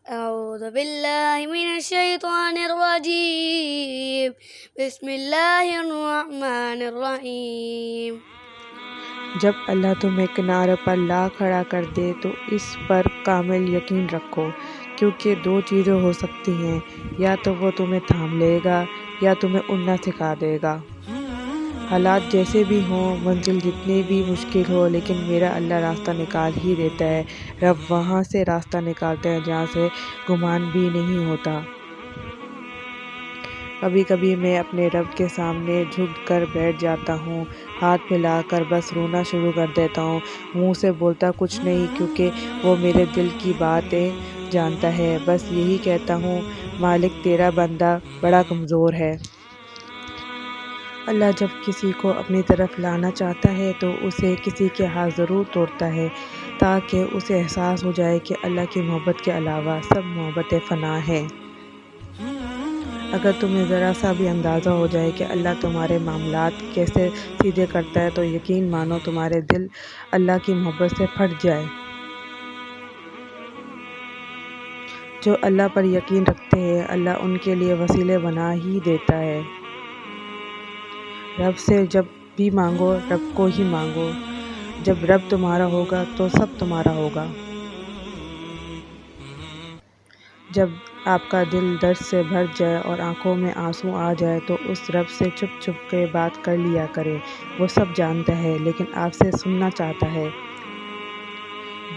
أعوذ بالله من الشيطان الرجيم بسم الله الرحمن الرحیم۔ جب اللہ تمہیں کنارے پر لا کھڑا کر دے تو اس پر کامل یقین رکھو، کیونکہ دو چیزیں ہو سکتی ہیں، یا تو وہ تمہیں تھام لے گا یا تمہیں اڑنا سکھا دے گا۔ حالات جیسے بھی ہوں، منزل جتنی بھی مشکل ہو، لیکن میرا اللہ راستہ نکال ہی دیتا ہے۔ رب وہاں سے راستہ نکالتا ہے جہاں سے گمان بھی نہیں ہوتا۔ کبھی کبھی میں اپنے رب کے سامنے جھک کر بیٹھ جاتا ہوں، ہاتھ پھیلا کر بس رونا شروع کر دیتا ہوں، منہ سے بولتا کچھ نہیں، کیونکہ وہ میرے دل کی باتیں جانتا ہے۔ بس یہی کہتا ہوں، مالک تیرا بندہ بڑا کمزور ہے۔ اللہ جب کسی کو اپنی طرف لانا چاہتا ہے تو اسے کسی کے ہاتھ ضرور توڑتا ہے، تاکہ اسے احساس ہو جائے کہ اللہ کی محبت کے علاوہ سب محبتیں فنا ہیں۔ اگر تمہیں ذرا سا بھی اندازہ ہو جائے کہ اللہ تمہارے معاملات کیسے سیدھے کرتا ہے تو یقین مانو تمہارے دل اللہ کی محبت سے پھٹ جائے۔ جو اللہ پر یقین رکھتے ہیں، اللہ ان کے لیے وسیلے بنا ہی دیتا ہے۔ رب سے جب بھی مانگو، رب کو ہی مانگو۔ جب رب تمہارا ہوگا تو سب تمہارا ہوگا۔ جب آپ کا دل درد سے بھر جائے اور آنکھوں میں آنسو آ جائے تو اس رب سے چھپ چھپ کے بات کر لیا کریں، وہ سب جانتا ہے لیکن آپ سے سننا چاہتا ہے۔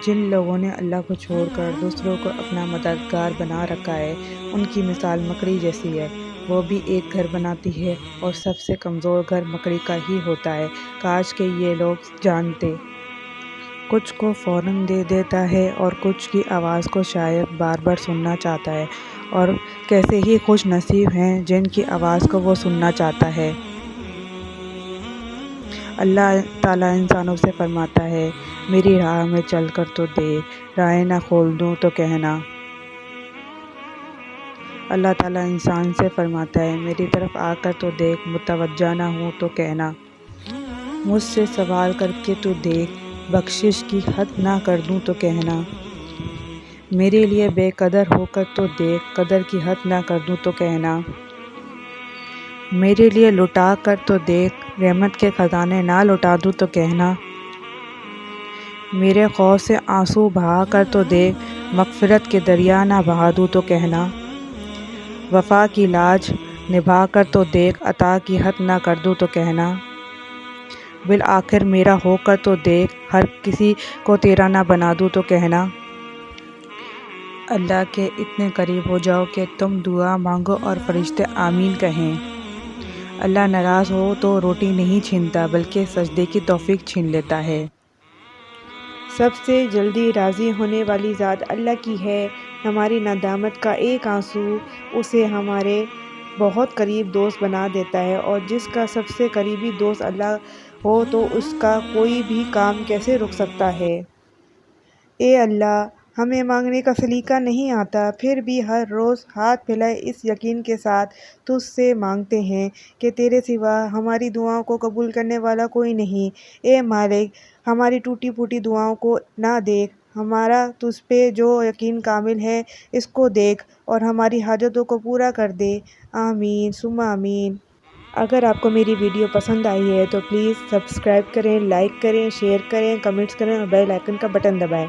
جن لوگوں نے اللہ کو چھوڑ کر دوسروں کو اپنا مددگار بنا رکھا ہے، ان کی مثال مکڑی جیسی ہے، وہ بھی ایک گھر بناتی ہے اور سب سے کمزور گھر مکڑی کا ہی ہوتا ہے۔ کاش کہ یہ لوگ جانتے۔ کچھ کو فوراً دے دیتا ہے اور کچھ کی آواز کو شاید بار بار سننا چاہتا ہے، اور کیسے ہی خوش نصیب ہیں جن کی آواز کو وہ سننا چاہتا ہے۔ اللہ تعالیٰ انسانوں سے فرماتا ہے، میری راہ میں چل کر تو دیکھ، راہیں نہ کھول دوں تو کہنا۔ اللہ تعالیٰ انسان سے فرماتا ہے، میری طرف آ کر تو دیکھ، متوجہ نہ ہوں تو کہنا۔ مجھ سے سوال کر کے تو دیکھ، بخشش کی حد نہ کر دوں تو کہنا۔ میرے لیے بے قدر ہو کر تو دیکھ، قدر کی حد نہ کر دوں تو کہنا۔ میرے لیے لٹا کر تو دیکھ، رحمت کے خزانے نہ لٹا دوں تو کہنا۔ میرے خوف سے آنسو بہا کر تو دیکھ، مغفرت کے دریا نہ بہا دوں تو کہنا۔ وفا کی لاج نبھا کر تو دیکھ، عطا کی حد نہ کر دوں تو کہنا۔ بالآخر میرا ہو کر تو دیکھ، ہر کسی کو تیرا نہ بنا دوں تو کہنا۔ اللہ کے اتنے قریب ہو جاؤ کہ تم دعا مانگو اور فرشتے آمین کہیں۔ اللہ ناراض ہو تو روٹی نہیں چھینتا بلکہ سجدے کی توفیق چھین لیتا ہے۔ سب سے جلدی راضی ہونے والی ذات اللہ کی ہے۔ ہماری ندامت کا ایک آنسو اسے ہمارے بہت قریب دوست بنا دیتا ہے، اور جس کا سب سے قریبی دوست اللہ ہو تو اس کا کوئی بھی کام کیسے رک سکتا ہے۔ اے اللہ، ہمیں مانگنے کا سلیقہ نہیں آتا، پھر بھی ہر روز ہاتھ پھیلائے اس یقین کے ساتھ تجھ سے مانگتے ہیں کہ تیرے سوا ہماری دعاؤں کو قبول کرنے والا کوئی نہیں۔ اے مالک، ہماری ٹوٹی پھوٹی دعاؤں کو نہ دیکھ، ہمارا تجھ پہ جو یقین کامل ہے اس کو دیکھ اور ہماری حاجتوں کو پورا کر دے۔ آمین ثم آمین۔ اگر آپ کو میری ویڈیو پسند آئی ہے تو پلیز سبسکرائب کریں، لائک کریں، شیئر کریں، کمنٹس کریں اور بیل آئیکن کا بٹن دبائیں۔